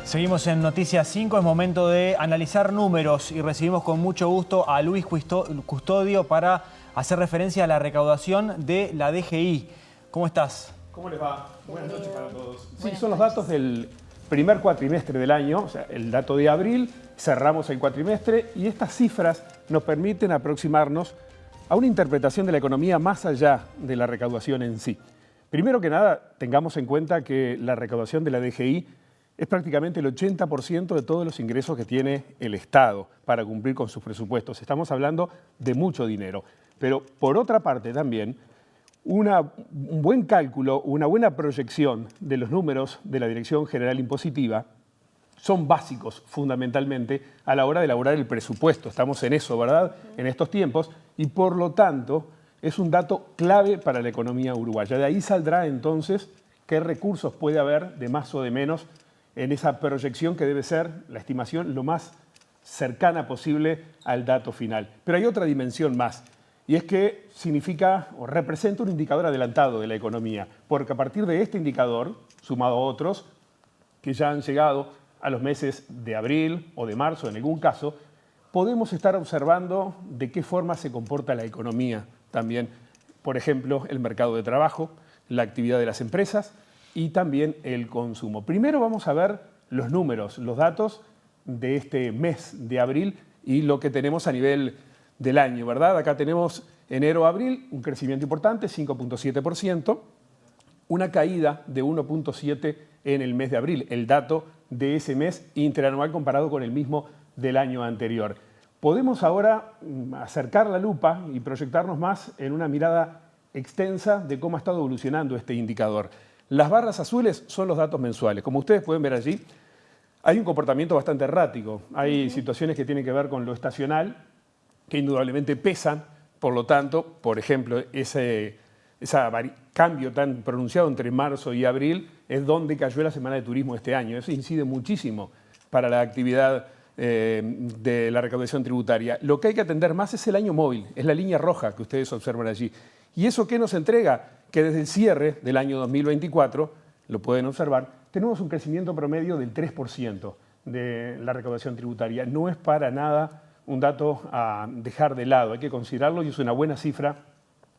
Seguimos en Noticias 5, es momento de analizar números y recibimos con mucho gusto a Luis Custodio para hacer referencia a la recaudación de la DGI. ¿Cómo estás? ¿Cómo les va? Buenas noches para todos. Sí, son los datos del primer cuatrimestre del año, o sea, el dato de abril, cerramos el cuatrimestre y estas cifras nos permiten aproximarnos a una interpretación de la economía más allá de la recaudación en sí. Primero que nada, tengamos en cuenta que la recaudación de la DGI es prácticamente el 80% de todos los ingresos que tiene el Estado para cumplir con sus presupuestos. Estamos hablando de mucho dinero. Pero por otra parte también, un buen cálculo, una buena proyección de los números de la Dirección General Impositiva son básicos fundamentalmente a la hora de elaborar el presupuesto. Estamos en eso, ¿verdad? En estos tiempos y por lo tanto es un dato clave para la economía uruguaya. De ahí saldrá entonces qué recursos puede haber de más o de menos en esa proyección que debe ser la estimación lo más cercana posible al dato final. Pero hay otra dimensión más, y es que significa o representa un indicador adelantado de la economía, porque a partir de este indicador, sumado a otros que ya han llegado a los meses de abril o de marzo en algún caso, podemos estar observando de qué forma se comporta la economía también. Por ejemplo, el mercado de trabajo, la actividad de las empresas y también el consumo. Primero vamos a ver los números, los datos de este mes de abril y lo que tenemos a nivel del año, ¿verdad? Acá tenemos enero-abril, un crecimiento importante, 5.7%, una caída de 1.7% en el mes de abril, el dato de ese mes interanual comparado con el mismo del año anterior. Podemos ahora acercar la lupa y proyectarnos más en una mirada extensa de cómo ha estado evolucionando este indicador. Las barras azules son los datos mensuales. Como ustedes pueden ver allí, hay un comportamiento bastante errático. Hay situaciones que tienen que ver con lo estacional, que indudablemente pesan. Por lo tanto, por ejemplo, ese cambio tan pronunciado entre marzo y abril es donde cayó la Semana de Turismo este año. Eso incide muchísimo para la actividad de la recaudación tributaria. Lo que hay que atender más es el año móvil, es la línea roja que ustedes observan allí. ¿Y eso qué nos entrega? Que desde el cierre del año 2024, lo pueden observar, tenemos un crecimiento promedio del 3% de la recaudación tributaria. No es para nada un dato a dejar de lado, hay que considerarlo y es una buena cifra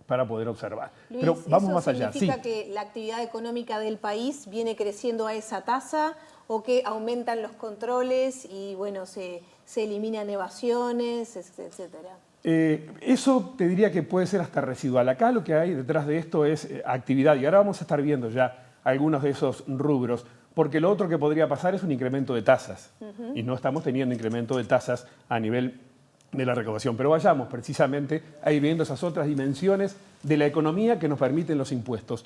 para poder observar. Luis, pero vamos más allá. ¿Eso significa que la actividad económica del país viene creciendo a esa tasa o que aumentan los controles y bueno, se eliminan evasiones, etcétera? Eso te diría que puede ser hasta residual. Acá lo que hay detrás de esto es actividad y ahora vamos a estar viendo ya algunos de esos rubros, porque lo otro que podría pasar es un incremento de tasas y no estamos teniendo incremento de tasas a nivel de la recaudación. Pero vayamos precisamente ahí viendo esas otras dimensiones de la economía que nos permiten los impuestos.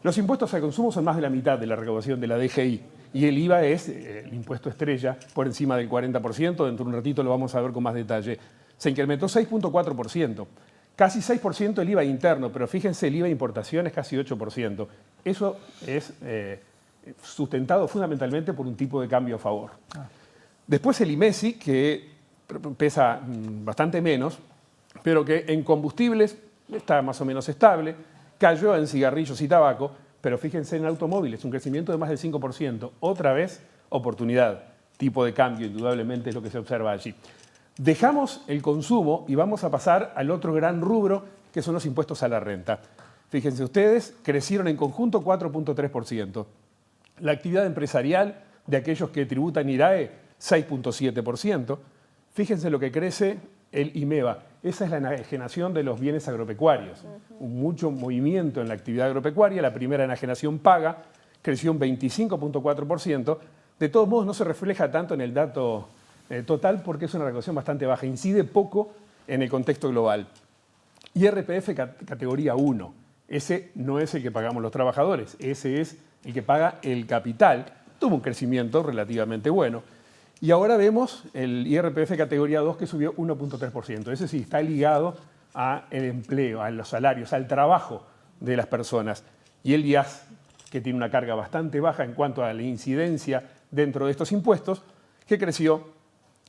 Los impuestos al consumo son más de la mitad de la recaudación de la DGI y el IVA es el impuesto estrella por encima del 40%. Dentro de un ratito lo vamos a ver con más detalle. Se incrementó 6.4%, casi 6% el IVA interno, pero fíjense, el IVA de importación es casi 8%. Eso es sustentado fundamentalmente por un tipo de cambio a favor. Después el IMESI, que pesa bastante menos, pero que en combustibles está más o menos estable, cayó en cigarrillos y tabaco, pero fíjense en automóviles, un crecimiento de más del 5%. Otra vez, oportunidad, tipo de cambio, indudablemente es lo que se observa allí. Dejamos el consumo y vamos a pasar al otro gran rubro, que son los impuestos a la renta. Fíjense ustedes, crecieron en conjunto 4.3%. La actividad empresarial de aquellos que tributan IRAE, 6.7%. Fíjense lo que crece el IMEVA. Esa es la enajenación de los bienes agropecuarios. Mucho movimiento en la actividad agropecuaria. La primera enajenación paga creció un 25.4%. De todos modos, no se refleja tanto en el dato total porque es una recaudación bastante baja, incide poco en el contexto global. IRPF categoría 1, ese no es el que pagamos los trabajadores, ese es el que paga el capital, tuvo un crecimiento relativamente bueno. Y ahora vemos el IRPF categoría 2 que subió 1.3%, ese sí está ligado al empleo, a los salarios, al trabajo de las personas. Y el IAS, que tiene una carga bastante baja en cuanto a la incidencia dentro de estos impuestos, que creció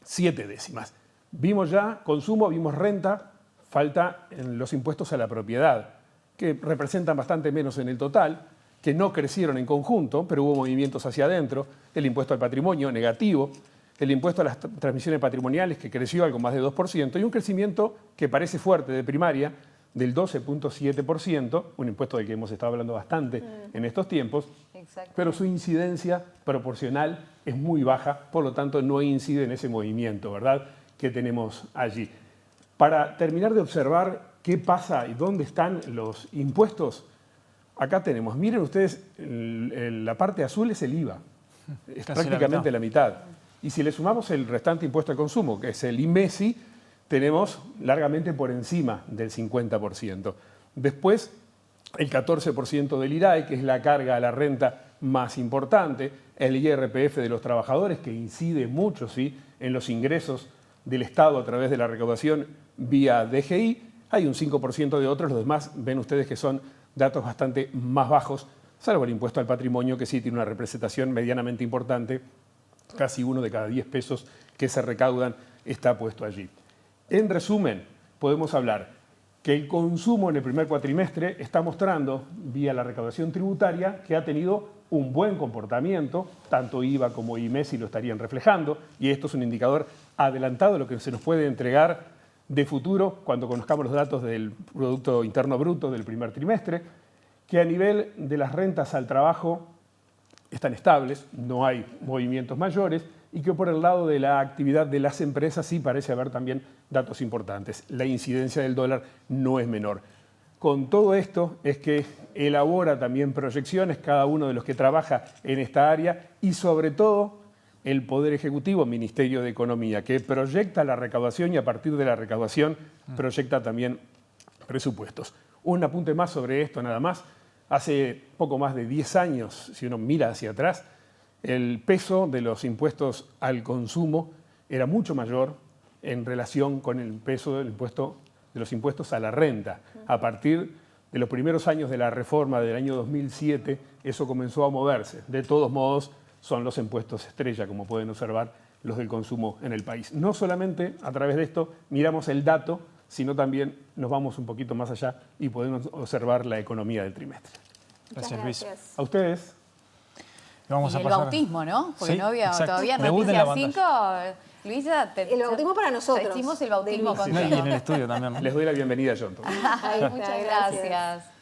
7 décimas. Vimos ya consumo, vimos renta, falta en los impuestos a la propiedad, que representan bastante menos en el total, que no crecieron en conjunto, pero hubo movimientos hacia adentro. El impuesto al patrimonio negativo, el impuesto a las transmisiones patrimoniales que creció algo más de 2% y un crecimiento que parece fuerte de primaria del 12.7%, un impuesto del que hemos estado hablando bastante en estos tiempos, pero su incidencia proporcional es muy baja, por lo tanto no incide en ese movimiento, ¿verdad?, que tenemos allí. Para terminar de observar qué pasa y dónde están los impuestos, acá tenemos, miren ustedes, la parte azul es el IVA, es Casi prácticamente la mitad. Y si le sumamos el restante impuesto al consumo, que es el IMESI, tenemos largamente por encima del 50%. Después, el 14% del IRAE, que es la carga a la renta más importante, el IRPF de los trabajadores, que incide mucho, ¿sí?, en los ingresos del Estado a través de la recaudación vía DGI. Hay un 5% de otros, los demás ven ustedes que son datos bastante más bajos, salvo el impuesto al patrimonio, que sí tiene una representación medianamente importante, casi 1 de cada 10 pesos que se recaudan está puesto allí. En resumen, podemos hablar que el consumo en el primer cuatrimestre está mostrando, vía la recaudación tributaria, que ha tenido un buen comportamiento, tanto IVA como IMESI lo estarían reflejando, y esto es un indicador adelantado de lo que se nos puede entregar de futuro cuando conozcamos los datos del Producto Interno Bruto del primer trimestre, que a nivel de las rentas al trabajo están estables, no hay movimientos mayores, y que por el lado de la actividad de las empresas sí parece haber también datos importantes. La incidencia del dólar no es menor. Con todo esto es que elabora también proyecciones cada uno de los que trabaja en esta área y sobre todo el Poder Ejecutivo, Ministerio de Economía, que proyecta la recaudación y a partir de la recaudación proyecta también presupuestos. Un apunte más sobre esto nada más. Hace poco más de 10 años, si uno mira hacia atrás, el peso de los impuestos al consumo era mucho mayor en relación con el peso del impuesto, de los impuestos a la renta. A partir de los primeros años de la reforma del año 2007, eso comenzó a moverse. De todos modos, son los impuestos estrella, como pueden observar, los del consumo en el país. No solamente a través de esto miramos el dato, sino también nos vamos un poquito más allá y podemos observar la economía del trimestre. Gracias, Luis. Gracias. A ustedes. Vamos Y a el pasar... bautismo, ¿no? Porque Sí, no había exacto. todavía Debut en la Noticias 5. Luisa, El bautismo para nosotros. Hicimos el bautismo De Luis. No, y contigo. en el estudio también. Les doy la bienvenida, John. Ahí está, Muchas gracias.